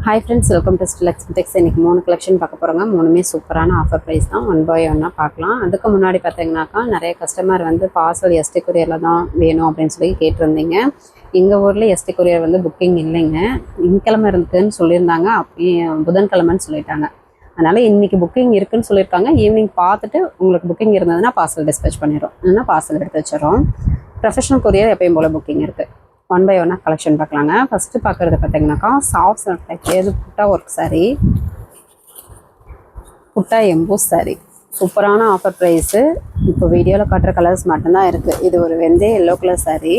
Hi friends, welcome to Still Expentex. இன்னைக்கு 3 collection பார்க்க போறோங்க. மூணுமே சூப்பரான ஆஃபர் பிரைஸ் தான். 1 by 1 பார்க்கலாம். அதுக்கு முன்னாடி பார்த்தீங்கன்னாக்கா நிறைய கஸ்டமர் வந்து பார்சல் எஸ்டி கொரியரில் தான் வேணும் அப்படின்னு சொல்லி கேட்டிருந்தீங்க. எங்கள் ஊரில் எஸ்டி கொரியர் வந்து புக்கிங் இல்லைங்க. திங்கக்கிழமை இருக்குன்னு சொல்லியிருந்தாங்க, அப்பயே புதன்கிழமைன்னு சொல்லிட்டாங்க. அதனால் இன்றைக்கி புக்கிங் இருக்குதுன்னு சொல்லியிருக்காங்க. ஈவினிங் பார்த்துட்டு உங்களுக்கு புக்கிங் இருந்ததுன்னா பார்சல் டிஸ்பேச் பண்ணிடுறோம், இல்லைன்னா பார்சல் எடுத்து வச்சிடறோம். ப்ரொஃபஷனல் கொரியர் எப்பயும் போல் புக்கிங் இருக்குது. 1 by 1 கலெக்ஷன் பார்க்கலாங்க. ஃபஸ்ட்டு பார்க்குறது பார்த்தீங்கன்னாக்கா சாஃப்ட் டைப் இது புட்டா ஒர்க் சாரீ, புட்டா எம்போஸ் சாரீ. சூப்பரான ஆஃபர் ப்ரைஸு. இப்போ வீடியோவில் காட்டுற கலர்ஸ் மட்டும்தான் இருக்குது. இது ஒரு வெந்தய எல்லோ கலர் சாரீ.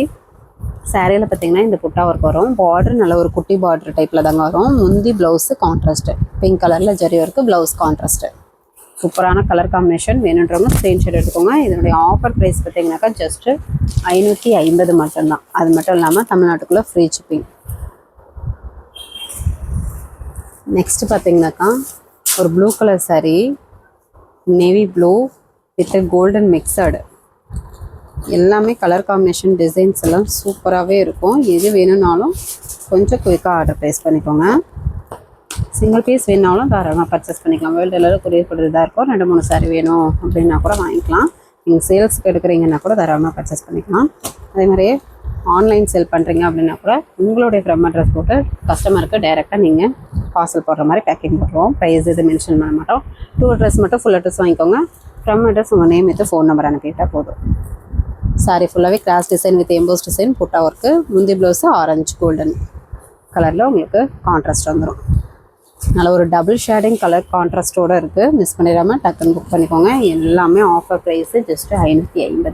சாரியில் பார்த்தீங்கன்னா இந்த புட்டா ஒர்க் வரும். பார்டர் நல்ல ஒரு குட்டி பார்டர் டைப்பில் தாங்க வரும். முந்தி ப்ளவுஸு கான்ட்ராஸ்ட்டு பிங்க் கலரில் ஜரி ஒர்க்கு, ப்ளவுஸ் கான்ட்ராஸ்ட்டு. சூப்பரான கலர் காம்பினேஷன். வேணுன்றவங்க ஸ்க்ரீன்ஷாட் எடுத்துக்கோங்க. இதனுடைய ஆஃபர் ப்ரைஸ் பார்த்தீங்கன்னாக்கா ஜஸ்ட்டு 550 மட்டும்தான். அது மட்டும் இல்லாமல் தமிழ்நாட்டுக்குள்ளே ஃப்ரீ ஷிப்பிங். நெக்ஸ்ட்டு பார்த்தீங்கன்னாக்கா ஒரு blue colour sari, navy blue with golden mixed. எல்லாமே கலர் காம்பினேஷன் டிசைன்ஸ் எல்லாம் சூப்பராகவே இருக்கும். எது வேணும்னாலும் கொஞ்சம் குயிக்காக ஆர்டர் ப்ளேஸ் பண்ணிக்கோங்க. சிங்கிள் பீஸ் வேணாலும் தாராளமாக பர்ச்சேஸ் பண்ணிக்கலாம். வேர்ல்டு எல்லாரும் கொரியர் கொடுறதா இருக்கும். 2-3 சாரீ வேணும் அப்படின்னா கூட வாங்கிக்கலாம். நீங்கள் சேல்ஸ்க்கு எடுக்கிறீங்கன்னா கூட தாராளமாக பர்ச்சேஸ் பண்ணிக்கலாம். அதே மாதிரியே ஆன்லைன் சேல் பண்ணுறீங்க அப்படின்னா கூட உங்களுடைய ஃப்ரம் அட்ரஸ் போட்டு கஸ்டமருக்கு டைரெக்டாக நீங்கள் பார்சல் போடுற மாதிரி பேக்கிங் போடுவோம். ப்ரைஸ் எது மென்ஷன் பண்ண மாட்டோம். 2 அட்ரஸ் மட்டும் ஃபுல் அட்ரஸ் வாங்கிக்கோங்க. ஃப்ரம் அட்ரஸ் உங்கள் நேம் வித் ஃபோன் நம்பர் அனுப்பிட்டால் போதும். சாரீ ஃபுல்லாகவே cross design with EMBOSS design, புட்டா ஒர்க்கு, முந்தி ப்ளவுஸு ஆரஞ்சு கோல்டன் கலரில் உங்களுக்கு கான்ட்ராஸ்ட் வந்துடும். நல்ல ஒரு டபுள் ஷேடிங் கலர் கான்ட்ராஸ்டோடு இருக்குது. மிஸ் பண்ணிடாமல் டக்குன்னு புக் பண்ணிக்கோங்க. எல்லாமே ஆஃபர் ப்ரைஸு ஜஸ்ட்டு 550.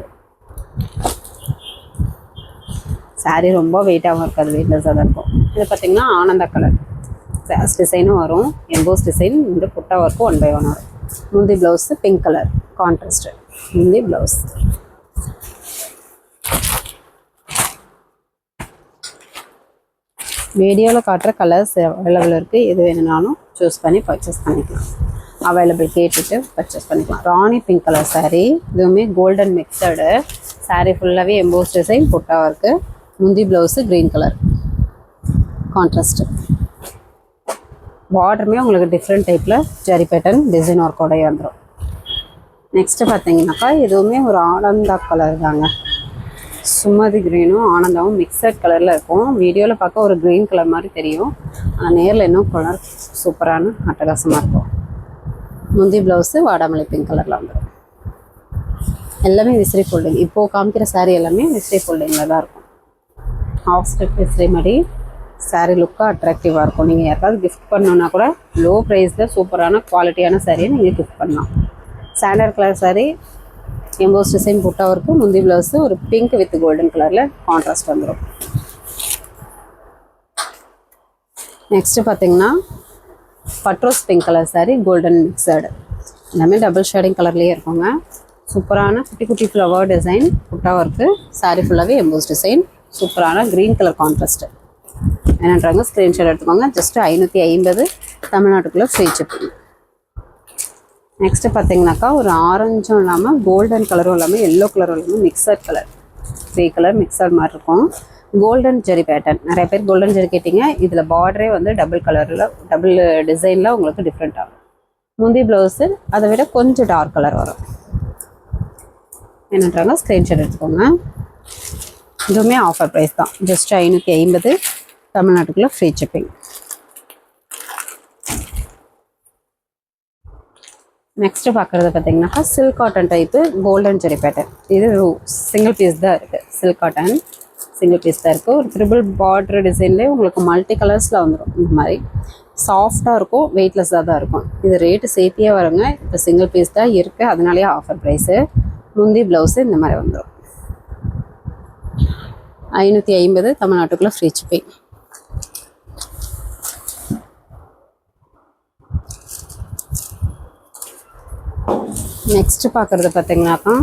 சாரீ ரொம்ப வெயிட்டாகவும் இருக்காது, வெயிட்லெஸ்ஸாக தான் இருக்கும். இது பார்த்திங்கன்னா ஆனந்தா கலர் கிராஸ் டிசைனும் வரும், எம்போஸ் டிசைன். இந்த புட்டா ஒர்க்கு 1 by 1 வரும். முந்தி ப்ளவுஸு பிங்க் கலர் கான்ட்ராஸ்ட்டு முந்தி ப்ளவுஸ். வீடியோவில் காட்டுற கலர்ஸ் அவைலபிள் இருக்குது. எது வேணும்னாலும் சூஸ் பண்ணி பர்ச்சேஸ் பண்ணிக்கலாம். அவைலபிள் கேட்டுட்டு பர்ச்சேஸ் பண்ணிக்கலாம். ராணி பிங்க் கலர் சாரீ, இதுவுமே கோல்டன் மிக்சடு. சாரீ ஃபுல்லாகவே எம்போஸ் டிசைன், புட்டா ஒர்க்கு, முந்தி ப்ளவுஸு க்ரீன் கலர் கான்ட்ராஸ்ட்டு. பார்டருமே உங்களுக்கு டிஃப்ரெண்ட் டைப்பில் ஜரி பேட்டர்ன் டிசைன் ஒர்க்கோடைய வந்துடும். நெக்ஸ்ட்டு பார்த்தீங்கன்னாக்கா இதுவுமே ஒரு ஆனந்தா கலர் தாங்க. சுமதி க்ரீனும் ஆனந்தாவும் மிக்சட் கலரில் இருக்கும். வீடியோவில் பார்க்க ஒரு க்ரீன் கலர் மாதிரி தெரியும், ஆனால் நேரில் இன்னும் கலர் சூப்பரான அட்டகாசமாக இருக்கும். முந்தி ப்ளவுஸு வாடாமல்லி பிங்க் கலரில் வந்துடும். எல்லாமே விசிறி ஃபோல்டிங். இப்போது காமிக்கிற சாரீ எல்லாமே விசிறி ஃபோல்டிங்கில் தான் இருக்கும். ஹாஃப் ஸ்டெப் விசிறி மாதிரி சாரீ லுக்காக அட்ராக்டிவாக இருக்கும். நீங்கள் யாருக்காவது கிஃப்ட் பண்ணணுன்னா கூட லோ ப்ரைஸில் சூப்பரான குவாலிட்டியான சாரியை நீங்கள் கிஃப்ட் பண்ணலாம். Sandal colour sari, emboss design, புட்டா ஒர்க்கு, முந்தி ப்ளவுஸு ஒரு பிங்க் வித் கோல்டன் கலரில் கான்ட்ராஸ்ட் வந்துடும். நெக்ஸ்ட்டு பார்த்தீங்கன்னா பட்ரோஸ் pink colour sari, golden mixed. எல்லாமே டபுள் ஷேடிங் கலர்லேயே இருக்குங்க. சூப்பரான குட்டி குட்டி ஃப்ளவர் டிசைன், புட்டா ஒர்க்கு, சாரீ ஃபுல்லாகவே எம்போஸ் டிசைன், சூப்பரான க்ரீன் கலர் கான்ட்ராஸ்ட்டு. என்னன்றாங்க ஸ்க்ரீன்ஷாட் எடுத்துக்கோங்க. ஜஸ்ட்டு 550, தமிழ்நாட்டுக்குள்ளே ஃப்ரீ ஷிப்பிங். நெக்ஸ்ட்டு பார்த்தீங்கன்னாக்கா ஒரு ஆரஞ்சும் இல்லாமல் கோல்டன் கலரும் இல்லாமல் எல்லோ கலரும் இல்லாமல் மிக்சட் கலர், 3 கலர் மிக்சட் மாதிரி இருக்கும். Golden zari pattern. நிறைய பேர் கோல்டன் ஜெரி கேட்டிங்க. இதில் பார்டரே வந்து டபுள் கலரில் டபுள் டிசைனில் உங்களுக்கு டிஃப்ரெண்ட் ஆகும். முந்தி ப்ளவுஸு அதை விட கொஞ்சம் டார்க் கலர் வரும். என்னன்றாங்க ஸ்க்ரீன்ஷாட் எடுத்துக்கோங்க. இதுவுமே ஆஃபர் ப்ரைஸ் தான். ஜஸ்ட் 550, தமிழ்நாட்டுக்குள்ளே ஃப்ரீ ஷிப்பிங். நெக்ஸ்ட்டு பார்க்குறது பார்த்தீங்கன்னாக்கா silk cotton type golden zari pattern. இது சிங்கிள் பீஸ் தான் இருக்குது. சில்க் காட்டன் சிங்கிள் பீஸ் தான் இருக்குது. ஒரு ட்ரிபிள் பார்டர் டிசைன்லேயே உங்களுக்கு மல்டி கலர்ஸில் வந்துடும். இந்த மாதிரி சாஃப்டாக இருக்கும், வெயிட்லெஸ்ஸாக தான் இருக்கும். இது ரேட்டு சேர்த்தியே வருங்க. இப்போ சிங்கிள் பீஸ் தான் இருக்குது, அதனாலேயே ஆஃபர் ப்ரைஸு. முந்தி ப்ளவுஸு இந்த மாதிரி வந்துடும். 550, தமிழ்நாட்டுக்குள்ளே ஃப்ரீ ஷிப்பிங். நெக்ஸ்ட்டு பார்க்குறது பார்த்தீங்கன்னாக்கா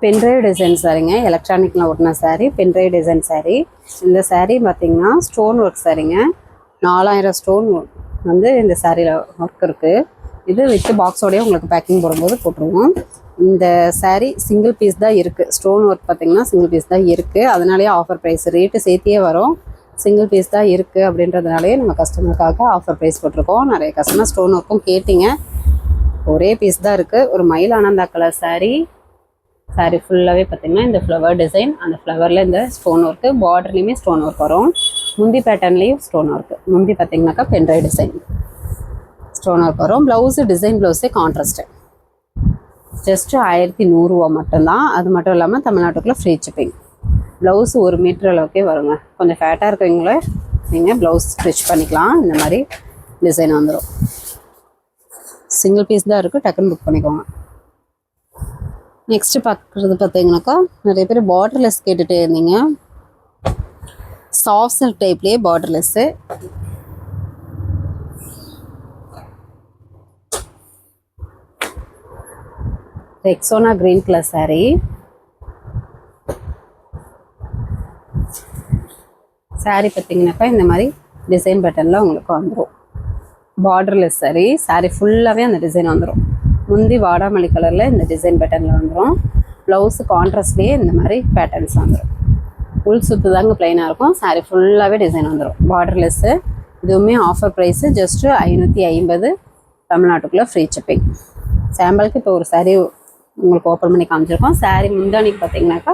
பென்ட்ரைவ் டிசைன் சாரீங்க. எலக்ட்ரானிக்கில் ஒட்டின சாரீ, பென்ட்ரைவ் டிசைன் சாரீ. இந்த சாரீ பார்த்திங்கன்னா ஸ்டோன் ஒர்க் சாரீங்க. 4000 ஸ்டோன் வந்து இந்த சாரியில் ஒர்க் இருக்குது. இது வித் பாக்ஸோடய உங்களுக்கு பேக்கிங் போடும்போது போட்டுருவோம். இந்த சாரீ சிங்கிள் பீஸ் தான் இருக்குது. ஸ்டோன் ஒர்க் பார்த்திங்கன்னா சிங்கிள் பீஸ் தான் இருக்குது. அதனாலேயே ஆஃபர் ப்ரைஸ் ரேட்டு சேர்த்தியே வரும். சிங்கிள் பீஸ் தான் இருக்குது அப்படின்றதுனாலே நம்ம கஸ்டமருக்காக ஆஃபர் ப்ரைஸ் போட்டிருக்கோம். நிறைய கஸ்டமர் ஸ்டோன் ஒர்க்கும் கேட்டிங்க. ஒரே பீஸ் தான் இருக்குது. ஒரு மயில் ஆனந்தா கலர் சாரீ ஃபுல்லாகவே பார்த்திங்கன்னா இந்த ஃப்ளவர் டிசைன், அந்த ஃப்ளவரில் இந்த ஸ்டோன் ஒர்க்கு, பார்டர்லேயுமே ஸ்டோன் ஒர்க் வரும். முந்தி பேட்டர்ன்லேயும் ஸ்டோன் ஒர்க்கு. முந்தி பார்த்திங்கனாக்கா பென்ட்ரைவ் டிசைன் ஸ்டோன் ஒர்க் வரும். ப்ளவுஸு டிசைன் ப்ளவுஸே கான்ட்ராஸ்ட்டு. ஜஸ்ட்டு 1100 மட்டும்தான். அது மட்டும் இல்லாமல் தமிழ்நாட்டுக்குள்ளே ஃப்ரீ ஷிப்பிங். ப்ளவுஸு 1 மீட்டர் அளவுக்கே வருங்க. கொஞ்சம் ஃபேட்டாக இருக்கவங்களே நீங்கள் ப்ளவுஸ் ஸ்டிச் பண்ணிக்கலாம். இந்த மாதிரி டிசைன் வந்துடும். சிங்கிள் பீஸ் தான் இருக்குது, டக்குன்னு புக் பண்ணிக்கோங்க. நெக்ஸ்ட்டு பார்க்குறது பார்த்தீங்கன்னாக்கா நிறைய பேர் பார்டர்லெஸ் கேட்டுகிட்டே இருந்தீங்க. சாஃப்ட் சில்க் டைப்லேயே borderless. Rexona green colour sari. Sari பார்த்தீங்கன்னாக்கா இந்த மாதிரி டிசைன் பேட்டர்னில் உங்களுக்கு வந்துடும். பார்டர்லெஸ் சாரீ ஃபுல்லாகவே அந்த டிசைன் வந்துடும். முந்தி வாடாமல்லி கலரில் இந்த டிசைன் பேட்டர்னில் வந்துடும். ப்ளவுஸு கான்ட்ராஸ்ட்லேயே இந்த மாதிரி பேட்டர்ன்ஸ் வந்துடும். உள் சுற்று தாங்க ப்ளைனாக இருக்கும். சாரீ ஃபுல்லாகவே டிசைன் வந்துடும். பார்டர்லெஸ்ஸு. இதுவுமே ஆஃபர் ப்ரைஸு ஜஸ்ட்டு 550 தமிழ்நாட்டுக்குள்ளே ஃப்ரீ ஷிப்பிங். சாம்பிளுக்கு இப்போ ஒரு சாரீ உங்களுக்கு ஓப்பன் பண்ணி காமிச்சிருக்கோம். சாரீ முந்தானிக்கு பார்த்தீங்கன்னாக்கா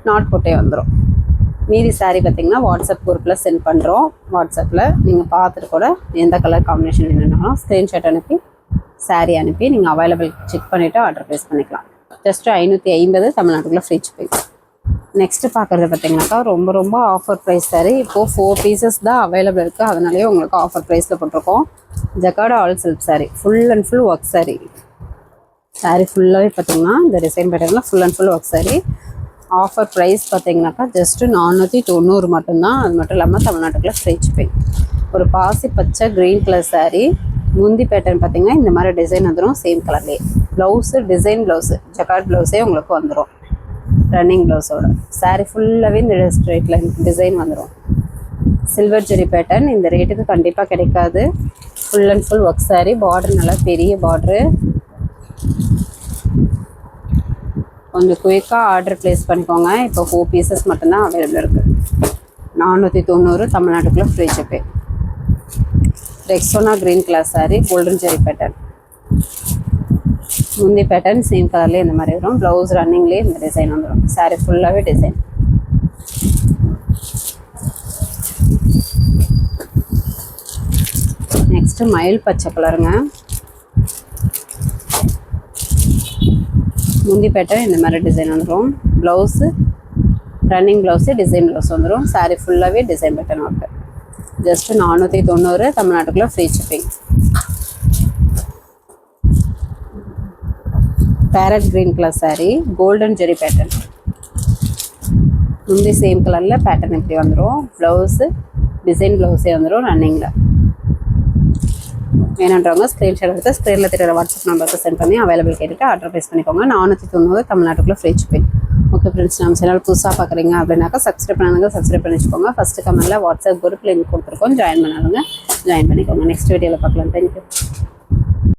நாட் போட்டே வந்துடும். மீதி சாரீ பார்த்திங்கன்னா வாட்ஸ்அப் குரூப்பில் சென்ட் பண்ணுறோம். வாட்ஸ்அப்பில் நீங்கள் பார்த்துட்டு கூட எந்த கலர் காம்பினேஷன் என்னென்னாலும் ஸ்க்ரீன்ஷாட் அனுப்பி சாரீ அனுப்பி நீங்கள் அவைலபிள் செக் பண்ணிவிட்டு ஆர்டர் ப்ளேஸ் பண்ணிக்கலாம். ஜஸ்ட்டு 550 தமிழ்நாட்டுக்குள்ளே ஃப்ரீ ஷிப்பிங். நெக்ஸ்ட்டு பார்க்குறது பார்த்திங்கனாக்கா ரொம்ப ஆஃபர் ப்ரைஸ் சாரீ. இப்போது 4 பீசஸ் தான் அவைலபிள் இருக்குது. அதனாலேயே உங்களுக்கு ஆஃபர் ப்ரைஸில் போட்டிருக்கோம். Jacquard all silk sari, full and full work sari ஃபுல்லாகவே பார்த்திங்கன்னா இந்த டிசைன் பேட்டர்னில் full and full work sari. Offer price பார்த்திங்கனாக்கா ஜஸ்ட்டு 490 மட்டும்தான். அது மட்டும் இல்லாமல் தமிழ்நாட்டுக்குள்ளே ஃப்ரீ ஷிப்பிங். ஒரு பாசி பச்சை க்ரீன் கலர் சாரீ. முந்தி பேட்டர்ன் பார்த்திங்கன்னா இந்த மாதிரி டிசைன் வந்துடும். சேம் கலர்லேயே ப்ளவுஸு டிசைன் ப்ளவுஸு ஜக்கார்ட் ப்ளவுஸே உங்களுக்கு வந்துடும். ரன்னிங் ப்ளவுஸோட சாரீ ஃபுல்லாகவே இந்த ஸ்ட்ரெயிட் லைன் டிசைன் வந்துடும். சில்வர் ஜெரி பேட்டர்ன் இந்த ரேட்டுக்கு கண்டிப்பாக கிடைக்காது. Full and full work sari. Border நல்லா பெரிய பார்டரு. கொஞ்சம் குயிக்காக ஆர்டர் ப்ளேஸ் பண்ணிக்கோங்க. இப்போ 4 பீசஸ் மட்டும்தான் அவைலபிள் இருக்குது. 490 தமிழ்நாட்டுக்குள்ளே free shipping. Rexona green colour sari, golden zari pattern. முந்தி பேட்டர்ன் சேம் கலர்லேயே இந்த மாதிரி வரும். ப்ளவுஸ் ரன்னிங்லேயே இந்த டிசைன் வந்துடும். சாரீ ஃபுல்லாகவே டிசைன். நெக்ஸ்ட்டு மயில் பச்சை கலருங்க. முந்தி பேட்டர்ன் இந்த மாதிரி டிசைன் வந்துடும். Blouse running blouse design blouse வந்துடும். சாரீ ஃபுல்லாகவே டிசைன் பேட்டர்ன் ஒர்க்கு. ஜஸ்ட்டு 490 தமிழ்நாட்டுக்குள்ளே free shipping. Parrot green colour sari, golden zari pattern. முந்தி சேம் கலரில் பேட்டர்ன் இப்படி வந்துடும். ப்ளவுஸு டிசைன் ப்ளவுஸே வந்துடும் ரன்னிங்கில். வேணுன்றவங்க ஸ்க்ரீன்ஷாட் எடுத்து ஸ்க்ரீனில் தெரியுற வாட்ஸ்அப் நம்பருக்கு சென்ட் பண்ணி அவைலபிள் கேட்டுட்டு ஆர்டர் ப்ளேஸ் பண்ணிக்கோங்க. 490 தமிழ்நாட்டுக்குள்ளே ஃப்ரீ ஷிப்பிங். ஓகே ஃப்ரெண்ட்ஸ், நம்ம சேனல் புதுசாக பார்க்குறீங்க அப்படின்னாக்கா சப்ஸ்கிரைப் பண்ணி வச்சுக்கோங்க. ஃபஸ்ட்டு கமெண்ட்டில் வாட்ஸ்அப் குரூப் லிங்க் கொடுத்துருக்கோம். ஜாயின் பண்ணிக்கோங்க. நெக்ஸ்ட் வீடியோவில் பார்க்கலாம். தேங்க்யூ.